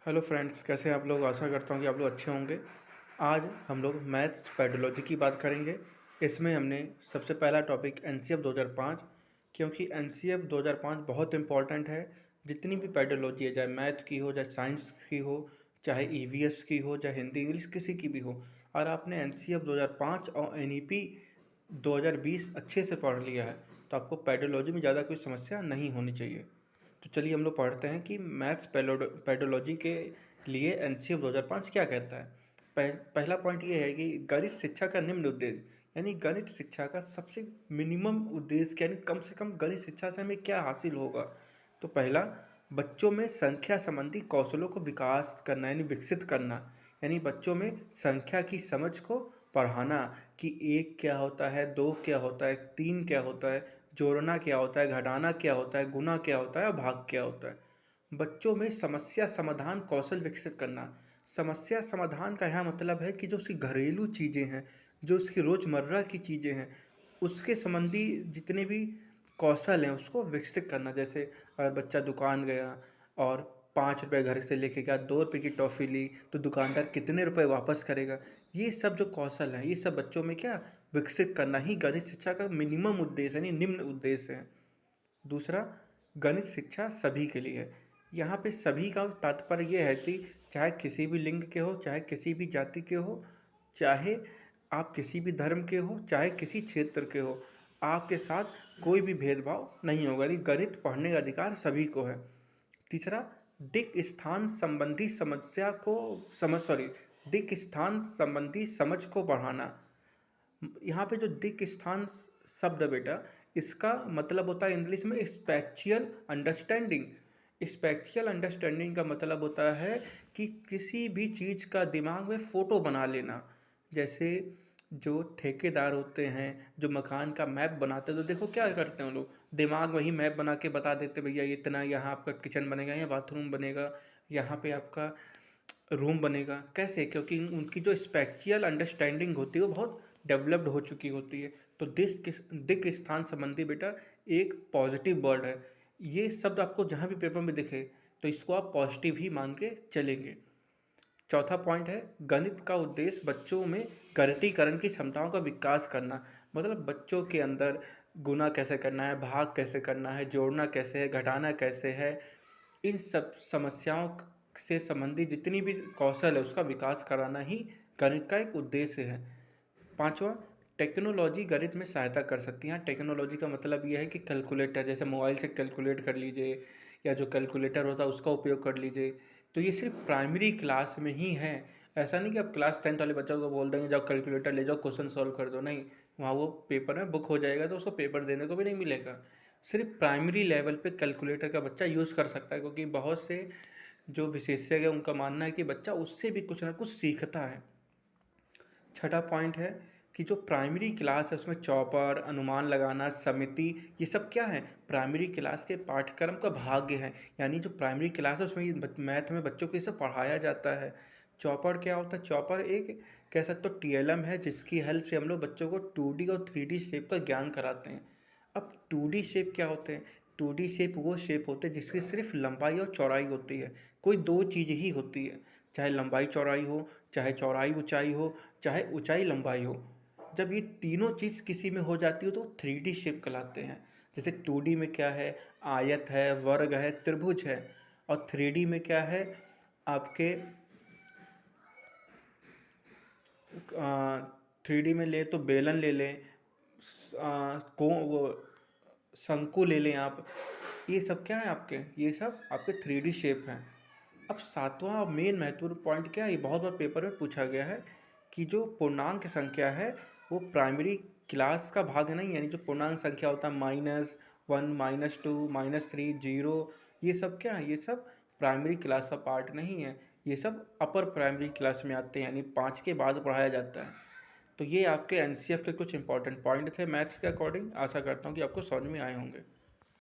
Hello friends, कैसे हैं आप लोग। आशा करता हूँ कि आप लोग अच्छे होंगे। आज हम लोग मैथ्स पेडोलॉजी की बात करेंगे। इसमें हमने सबसे पहला टॉपिक एनसीएफ 2005, क्योंकि एनसीएफ 2005 बहुत इंपॉर्टेंट है। जितनी भी पेडोलॉजी है, चाहे मैथ की हो, चाहे साइंस की हो, चाहे ईवीएस की हो, चाहे हिंदी इंग्लिश किसी की भी हो, और आपने एनसीएफ 2005 और एनईपी 2020 अच्छे से पढ़ लिया है तो आपको पेडोलॉजी में ज़्यादा कोई समस्या नहीं होनी चाहिए। तो चलिए हम लोग पढ़ते हैं कि मैथ्स पेडोलॉजी के लिए एनसीएफ 2005 क्या कहता है। पहला पॉइंट ये है कि गणित शिक्षा का निम्न उद्देश्य, यानी गणित शिक्षा का सबसे मिनिमम उद्देश्य, यानी कम से कम गणित शिक्षा से हमें क्या हासिल होगा। तो पहला, बच्चों में संख्या संबंधी कौशलों को विकास करना, यानी विकसित करना, यानी बच्चों में संख्या की समझ को पढ़ाना कि एक क्या होता है, दो क्या होता है, तीन क्या होता है, जोड़ना क्या होता है, घटाना क्या होता है, गुना क्या होता है और भाग क्या होता है। बच्चों में समस्या समाधान कौशल विकसित करना। समस्या समाधान का यहाँ मतलब है कि जो उसकी घरेलू चीज़ें हैं, जो उसकी रोज़मर्रा की चीज़ें हैं, उसके संबंधी जितने भी कौशल हैं उसको विकसित करना। जैसे अगर बच्चा दुकान गया और 5 रुपये घर से लेके गया, 2 रुपये की टॉफ़ी ली, तो दुकानदार कितने रुपए वापस करेगा। ये सब जो कौशल हैं, ये सब बच्चों में क्या विकसित करना ही गणित शिक्षा का मिनिमम उद्देश्य, यानी निम्न उद्देश्य है। दूसरा, गणित शिक्षा सभी के लिए है। यहाँ पे सभी का तात्पर्य यह है कि चाहे किसी भी लिंग के हो, चाहे किसी भी जाति के हो, चाहे आप किसी भी धर्म के हो, चाहे किसी क्षेत्र के हो, आपके साथ कोई भी भेदभाव नहीं होगा। यानी गणित पढ़ने का अधिकार सभी को है। तीसरा, दिक् स्थान संबंधी समस्या को दिक् स्थान संबंधी समझ को बढ़ाना। यहाँ पे जो दिक् स्थान शब्द है बेटा, इसका मतलब होता है इंग्लिश में स्पेशियल अंडरस्टैंडिंग। स्पेशियल अंडरस्टैंडिंग का मतलब होता है कि किसी भी चीज़ का दिमाग में फ़ोटो बना लेना। जैसे जो ठेकेदार होते हैं, जो मकान का मैप बनाते हैं, तो देखो क्या करते हैं वो लोग, दिमाग में ही मैप बना के बता देते, भैया इतना यहाँ आपका किचन बनेगा, यहाँ बाथरूम बनेगा, यहाँ पे आपका रूम बनेगा। कैसे? क्योंकि उनकी जो स्पेशियल अंडरस्टैंडिंग होती है वो बहुत डेवलप्ड हो चुकी होती है। तो दिक् स्थान संबंधी बेटा एक पॉजिटिव वर्ड है। ये शब्द आपको जहाँ भी पेपर में दिखे तो इसको आप पॉजिटिव ही मान के चलेंगे। चौथा पॉइंट है, गणित का उद्देश्य बच्चों में गणितीकरण की क्षमताओं का विकास करना। मतलब बच्चों के अंदर गुना कैसे करना है, भाग कैसे करना है, जोड़ना कैसे है, घटाना कैसे है, इन सब समस्याओं से संबंधित जितनी भी कौशल है उसका विकास कराना ही गणित का एक उद्देश्य है। पांचवा, टेक्नोलॉजी गणित में सहायता कर सकती है। टेक्नोलॉजी का मतलब यह है कि कैलकुलेटर, जैसे मोबाइल से कैलकुलेट कर लीजिए या जो कैलकुलेटर होता है उसका उपयोग कर लीजिए। तो ये सिर्फ प्राइमरी क्लास में ही है। ऐसा नहीं कि आप क्लास 10th वाले बच्चों को बोल देंगे जाओ कैलकुलेटर ले जाओ, क्वेश्चन सॉल्व कर दो। नहीं, वहाँ वो पेपर में बुक हो जाएगा तो उसको पेपर देने को भी नहीं मिलेगा। सिर्फ प्राइमरी लेवल पे कैलकुलेटर का बच्चा यूज़ कर सकता है, क्योंकि बहुत से जो विशेषज्ञ है उनका मानना है कि बच्चा उससे भी कुछ ना कुछ सीखता है। छठा पॉइंट है कि जो प्राइमरी क्लास है उसमें चौपर, अनुमान लगाना, समिति, ये सब क्या है, प्राइमरी क्लास के पाठ्यक्रम का भाग है। यानी जो प्राइमरी क्लास है उसमें मैथ में बच्चों को ये सब पढ़ाया जाता है। चौपर क्या होता है? चौपर एक कह सकते हो टीएलएम है, जिसकी हेल्प से हम लोग बच्चों को 2D और 3D शेप का ज्ञान कराते हैं। अब 2D शेप क्या होते हैं? 2D शेप वो शेप होते हैं जिसकी सिर्फ लंबाई और चौड़ाई होती है। कोई दो चीज़ ही होती है, चाहे लंबाई चौड़ाई हो, चाहे चौड़ाई ऊंचाई हो, चाहे ऊंचाई लंबाई हो। जब ये तीनों चीज़ किसी में हो जाती हो तो 3D शेप कहलाते हैं। जैसे 2D में क्या है, आयत है, वर्ग है, त्रिभुज है। और 3D में क्या है, आपके 3D में ले तो बेलन ले लें, को वो शंकु ले लें आप। ये सब क्या है आपके, ये सब आपके 3D शेप हैं। अब सातवां और मेन महत्वपूर्ण पॉइंट क्या है, ये बहुत बार पेपर में पूछा गया है कि जो पूर्णांक संख्या है वो प्राइमरी क्लास का भाग नहीं है। यानी जो पूर्णांक संख्या होता है -1, -2, -3, 0, ये सब क्या है, ये सब प्राइमरी क्लास का पार्ट नहीं है। ये सब अपर प्राइमरी क्लास में आते हैं, यानी 5 के बाद पढ़ाया जाता है। तो ये आपके एनसीएफ के कुछ इंपॉर्टेंट पॉइंट थे मैथ्स के अकॉर्डिंग। आशा करता हूँ कि आपको समझ में आए होंगे।